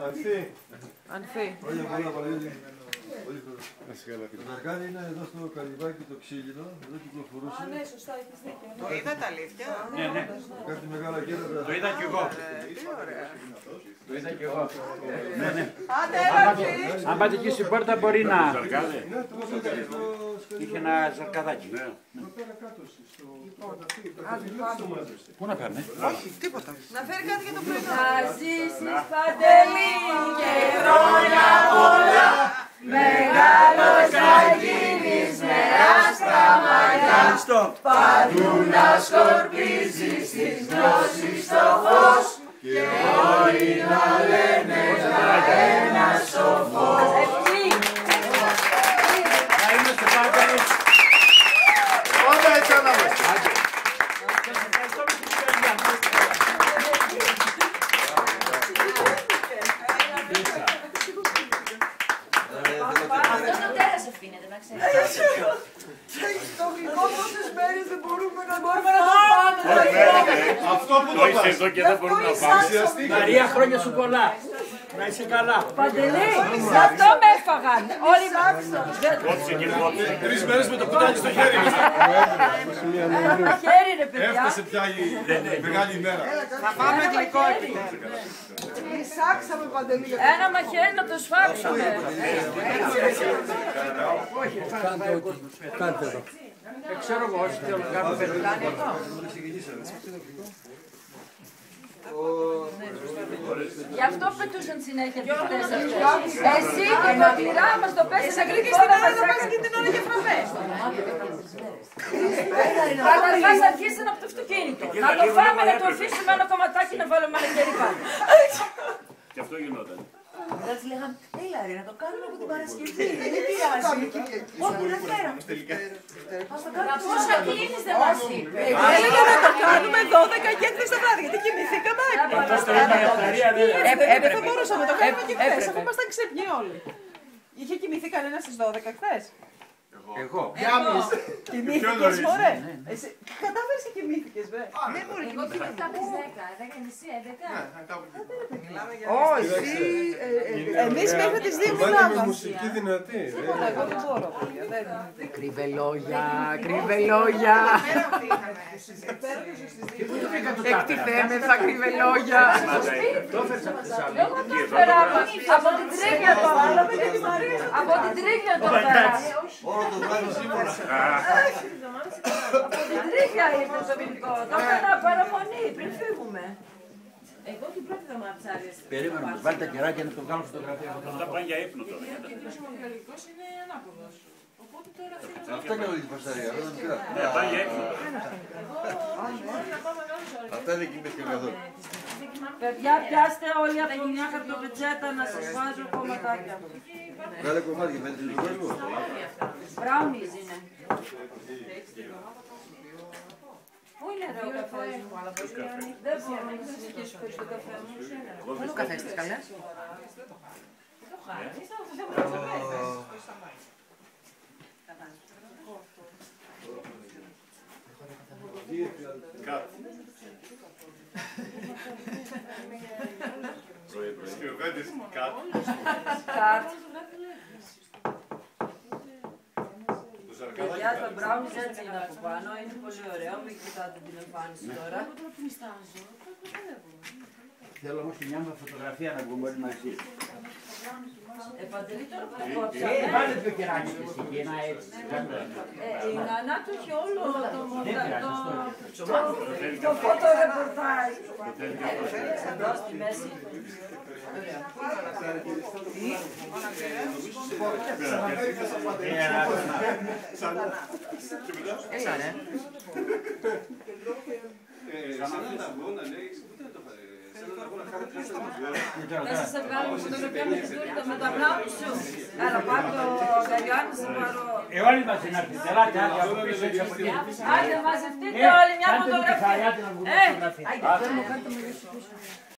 Ανθή. Χρόνια πολλά Παναγιώτη. Το Ζαρκάνι είναι εδώ στο Καλυβάκι το ξύλινο, εδώ κυκλοφορούσε. Ναι, σωστά, έχεις δίκιο. Το είδατε αλήθεια? Ναι. Κάτι μεγάλα κέντρα. Το είδα κι εγώ. Τι ωραία. Το είδα κι εγώ. Ναι. Άντε, έλα. Αν πάτε εκεί στην πόρτα μπορεί να... Ναι, το Είχε ένα ζαρκαδάκι. Πού να πάνε? Όχι, τίποτα. Να φέρει κάτι για το πρωινό. Να ζήσεις Παντελή και χρόνια πολλά, μεγάλος να γίνεις με άσπρα μαλλιά, παντού να σκορπίζεις τις γνώσεις στο φως και όλοι να λένε για ένα σοφός. Να είμαστε πάντα έτσι. Πάντα έτσι να είμαστε. Αυτό στο τέρας αφήνεται, να ξέρεις. Το γλυκό τόσες μέρες δεν μπορούμε να το πάμε. Αυτό που Το είσαι εδώ και δεν μπορούμε να πάμε. Μαρία, χρόνια σου πολλά. Να είσαι καλά. Παντελή, γι' αυτό με έφαγαν. Όλοι Κόψε και κόψε. 3 μέρες με το κουτάκι στο χέρι. ένα χέρι ρε παιδιά. Έφτασε πια η μεγάλη ημέρα. Θα πάμε γλυκότητα. Μισάξαμε Παντελή. Ένα μαχαίρι να το σφάξουμε. Κάντε εδώ. Ξέρω εγώ όσοι θέλουν να κάνουν Κάνει αυτό. Γι' αυτό πετούσαν συνέχεια τις τέσσερις. Εσύ και το κλειρά μας το πέσες να κρίνεις την ώρα να πας και την ώρα για φραβές. Καταρχάς αρχίσαν από το αυτοκίνητο. Να το φάμε, να το αφήσουμε ένα κομματάκι να βάλουμε ένα χέρι πάνω. Και αυτό γινόταν. Θα της λέγαμε, έλα ρε, να το κάνουμε από την Παρασκευή, δεν πειράζει. Όχι, δεν φέραμε. Ας το κάνουμε. Πόσα κλείνεις δεν μας είπε. Έλεγα να το κάνουμε 12 και 3 το βράδυ, γιατί κοιμηθήκαμε. Δεν μπορούσαμε να το κάνουμε και χθες, αφού ήμασταν ξυπνοί όλοι. Είχε κοιμηθεί κανένα στις 12 χθες? Εγώ. Κοιμήθηκες, μωρέ. Εσύ κατάφερες και κοιμήθηκες, βε. Δεν μπορεί, κοιμηθήκαμε από τις 10, 10:30, 11. Όχι, εμείς μέχρι τις 2 μιλάμε. Μουσική δυνατή. Εγώ δεν μπορώ, παιδιά. Κρύβε λόγια, κρύβε λόγια. Εκτιθέμεθα, κρύβε λόγια. Το έφερες από τις άλλες. Εγώ το έφερα από την Τρίγλια το έφερα. Από την Τρίγλια το έφερα. Όλο το βράδυ σήμερα. Από την Τρίγλια ήρθε το ποινικό. Το έφερα παραμονή πριν φύγουμε. Εγώ την πρώτη εβδομάδα της Άριας. Περίμενα, βάλει τα κεράκια να το κάνω φωτογραφία. Αυτά πάνε για ύπνο τώρα. Είναι ανάποδος. Οπότε τώρα Αυτά είναι όλη την φασταρία. Ναι, πάνε για ύπνο. Αυτά δεν κοιμήθηκαν καθόλου. παιδιά, πιάστε όλοι από μια χαρτοπετσέτα να σας βάζω κομματάκια. Κάνε κομμάτια με την κόσμο. Μπράουνις είναι. Πού είναι ρε ο καφές μου? Δεν μπορώ να συνεχίσω χωρίς το καφέ μου. Πού είναι ο καφές της καλές? Κατ. Παιδιά, τα μπράουνις έτσι είναι από πάνω, είναι πολύ ωραίο, μην κοιτάτε την εμφάνιση τώρα. Θέλω όμως μια φωτογραφία να βγούμε όλοι μαζί. Παντελή τώρα που το κόψα. Βάλε το κεράκι της εκεί, ένα έτσι. Η Νανά του έχει όλο το φωτορεπορτάζ. Εδώ στη μέση. Έλα ρε. Θα σας βγάλουμε φωτογραφία με την τούρτα με τα μπράουνις σου. Άρα πάρω το Γαριάννη, θα πάρω... Όλοι μαζί να έρθετε, ελάτε άδεια από πίσω έτσι από εκεί. Άντε μαζευτείτε όλοι μια φωτογραφία. Κάντε μου τη χαρά να βγούμε φωτογραφία.